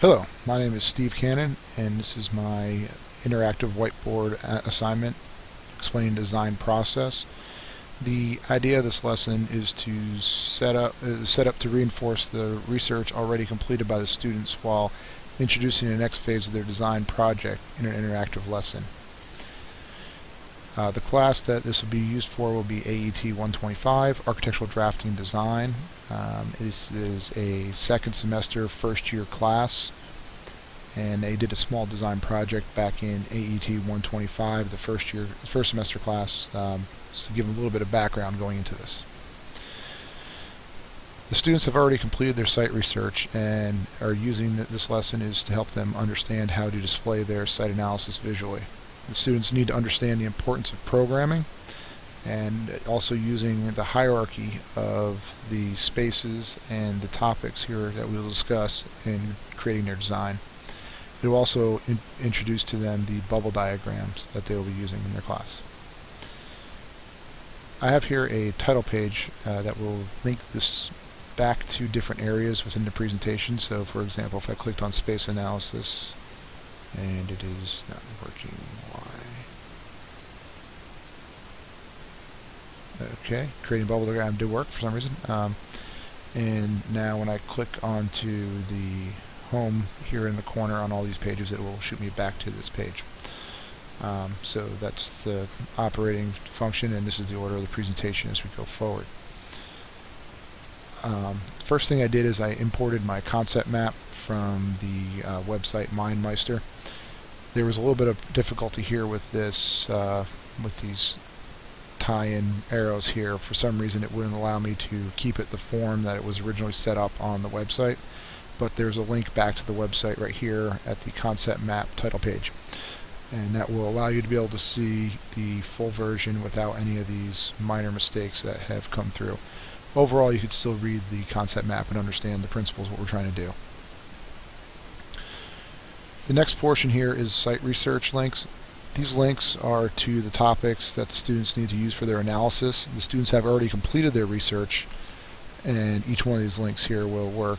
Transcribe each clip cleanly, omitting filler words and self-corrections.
Hello, my name is Steve Cannon, and this is my interactive whiteboard assignment explaining the design process. The idea of this lesson is to set up to reinforce the research already completed by the students while introducing the next phase of their design project in an interactive lesson. The class that this will be used for will be AET 125, Architectural Drafting Design. This is a second semester, first year class, and they did a small design project back in AET 125, the first semester class, just to give them a little bit of background going into this. The students have already completed their site research and are using this lesson is to help them understand how to display their site analysis visually. The students need to understand the importance of programming and also using the hierarchy of the spaces and the topics here that we'll discuss in creating their design. It will also introduce to them the bubble diagrams that they will be using in their class. I have here a title page that will link this back to different areas within the presentation. So for example, if I clicked on space analysis and it is not working, why? Okay, creating bubble diagram did work for some reason. And now when I click onto the home here in the corner on all these pages, it will shoot me back to this page. So that's the operating function, and this is the order of the presentation as we go forward. First thing I did is I imported my concept map from the website MindMeister. There was a little bit of difficulty here with this, with these tie-in arrows here. For some reason it wouldn't allow me to keep it the form that it was originally set up on the website, but there's a link back to the website right here at the concept map title page, and that will allow you to be able to see the full version without any of these minor mistakes that have come through. Overall, you could still read the concept map and understand the principles of what we're trying to do. The next portion here is site research links. These links are to the topics that the students need to use for their analysis. The students have already completed their research, and each one of these links here will work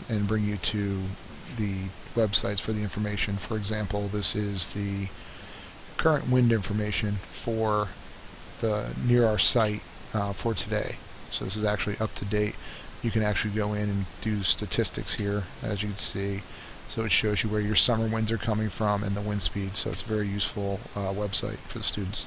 and bring you to the websites for the information. For example, this is the current wind information for the near our site for today. So this is actually up to date. You can actually go in and do statistics here, as you can see. So it shows you where your summer winds are coming from and the wind speed. So it's a very useful website for the students.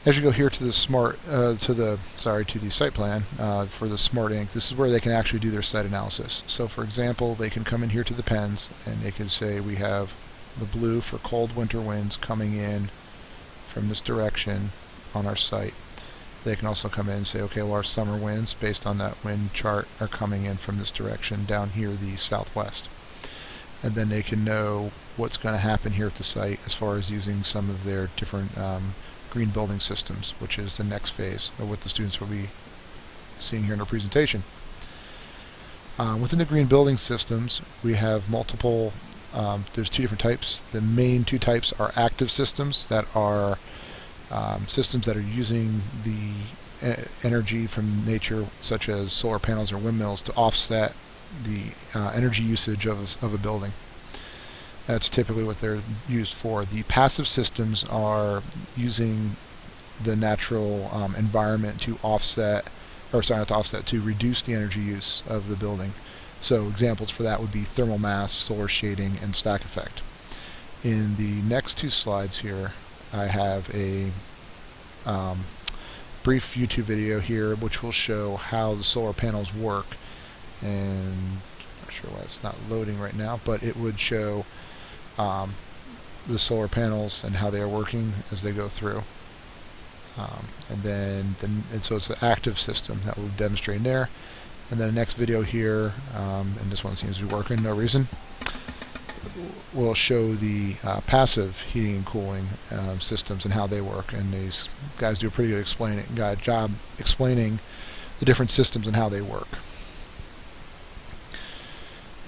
As you go here to the to the site plan for the Smart Ink, this is where they can actually do their site analysis. So for example, they can come in here to the pens and they can say we have the blue for cold winter winds coming in from this direction on our site. They can also come in and say, okay, well, our summer winds based on that wind chart are coming in from this direction down here, the southwest. And then they can know what's going to happen here at the site as far as using some of their different green building systems, which is the next phase of what the students will be seeing here in our presentation. Within the green building systems, we have multiple, there's two different types. The main two types are active systems that are systems that are using the energy from nature, such as solar panels or windmills, to offset the energy usage of a building. That's typically what they're used for. The passive systems are using the natural environment to offset, or sorry, not to offset, to reduce the energy use of the building. So examples for that would be thermal mass, solar shading, and stack effect. In the next two slides here, I have a brief YouTube video here which will show how the solar panels work, and I'm not sure why it's not loading right now, but it would show the solar panels and how they are working as they go through. And so it's an active system that we'll demonstrate in there. And then the next video here, and this one seems to be working, no reason, will show the passive heating and cooling systems and how they work. And these guys do a pretty good job explaining the different systems and how they work.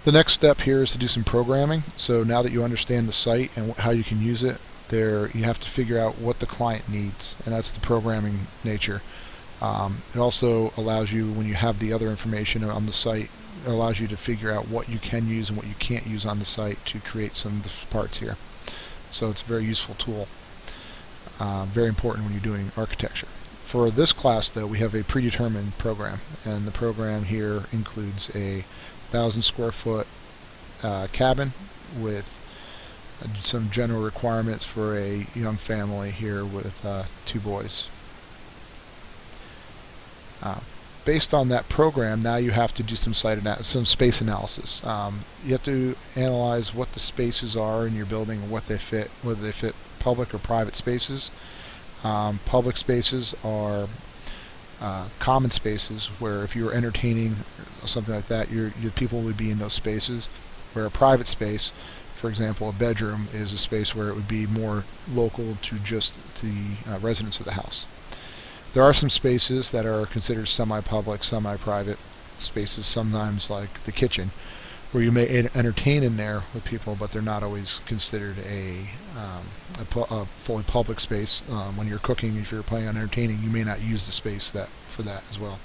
The next step here is to do some programming. So now that you understand the site and how you can use it, you have to figure out what the client needs, and that's the programming nature. It also allows you, when you have the other information on the site, allows you to figure out what you can use and what you can't use on the site to create some of the parts here. So it's a very useful tool. Very important when you're doing architecture. For this class, though, we have a predetermined program, and the program here includes a 1,000 square foot cabin with some general requirements for a young family here with 2 boys. Based on that program, now you have to do some space analysis. You have to analyze what the spaces are in your building and what they fit, whether they fit public or private spaces. Public spaces are common spaces where if you're entertaining or something like that, your people would be in those spaces. Where a private space, for example, a bedroom, is a space where it would be more local to just the residents of the house. There are some spaces that are considered semi-public, semi-private spaces, sometimes like the kitchen, where you may entertain in there with people, but they're not always considered a fully public space. When you're cooking, if you're planning on entertaining, you may not use the space for that as well.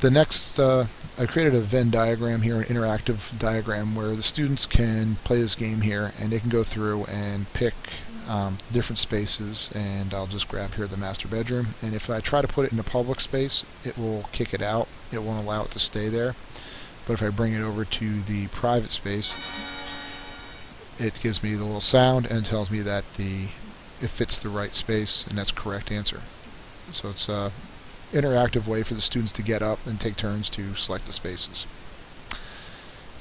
The next, I created a Venn diagram here, an interactive diagram, where the students can play this game here, and they can go through and pick different spaces, and I'll just grab here the master bedroom, and if I try to put it in a public space, it will kick it out. It won't allow it to stay there. But if I bring it over to the private space, it gives me the little sound and tells me that it fits the right space, and that's the correct answer. So it's an interactive way for the students to get up and take turns to select the spaces.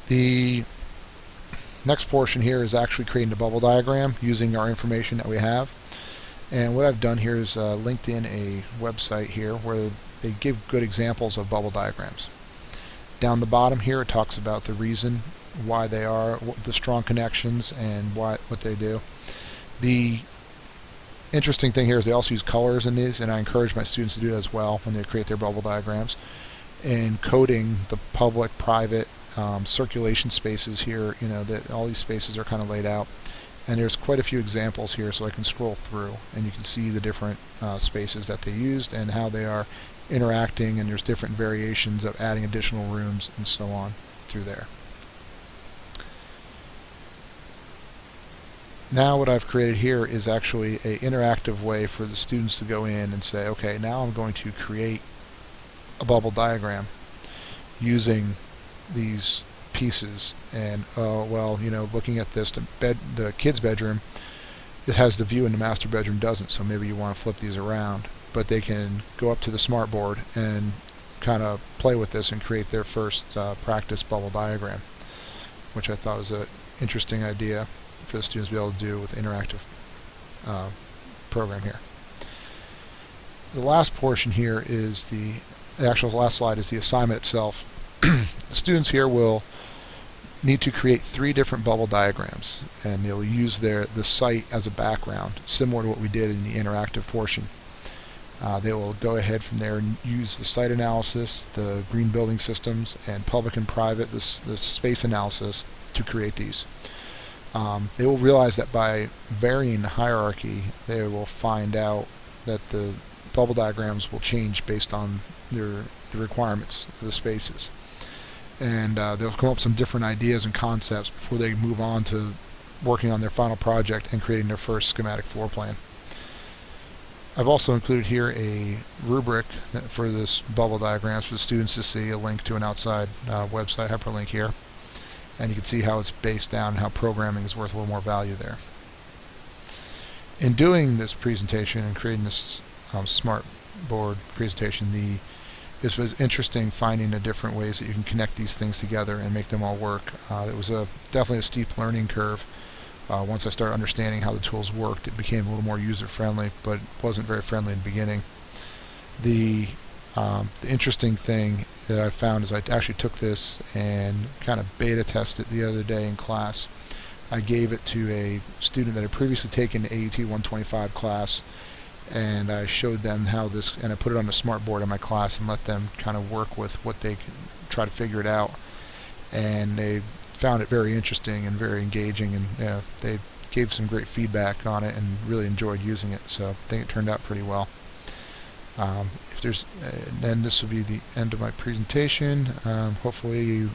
The next portion here is actually creating a bubble diagram using our information that we have. And what I've done here is linked in a website here where they give good examples of bubble diagrams. Down the bottom here, it talks about the reason why they are, the strong connections, and what they do. The interesting thing here is they also use colors in these, and I encourage my students to do that as well when they create their bubble diagrams. And coding the public, private, circulation spaces here, all these spaces are kind of laid out. And there's quite a few examples here, so I can scroll through and you can see the different spaces that they used and how they are interacting, and there's different variations of adding additional rooms and so on through there. Now what I've created here is actually an interactive way for the students to go in and say, okay, now I'm going to create a bubble diagram using these pieces, and looking at this, the kid's bedroom, it has the view and the master bedroom doesn't, so maybe you want to flip these around. But they can go up to the smart board and kind of play with this and create their first practice bubble diagram, which I thought was an interesting idea for the students to be able to do with the interactive program here. The last portion here is the actual last slide is the assignment itself. The students here will need to create 3 different bubble diagrams, and they'll use the site as a background, similar to what we did in the interactive portion. They will go ahead from there and use the site analysis, the green building systems, and public and private, the space analysis to create these. They will realize that by varying the hierarchy, they will find out that the bubble diagrams will change based on the requirements of the spaces. And they'll come up with some different ideas and concepts before they move on to working on their final project and creating their first schematic floor plan. I've also included here a rubric for this bubble diagrams for the students to see, a link to an outside website hyperlink here. And you can see how it's based down and how programming is worth a little more value there. In doing this presentation and creating this smart board presentation, this was interesting, finding the different ways that you can connect these things together and make them all work. It was definitely a steep learning curve. Once I started understanding how the tools worked, it became a little more user-friendly, but it wasn't very friendly in the beginning. The interesting thing that I found is I actually took this and kind of beta tested it the other day in class. I gave it to a student that had previously taken the AUT 125 class, and I showed them how this, and I put it on the smart board in my class and let them kind of work with what they could try to figure it out. And they found it very interesting and very engaging, and they gave some great feedback on it and really enjoyed using it, so I think it turned out pretty well. If there's, then this will be the end of my presentation. Hopefully you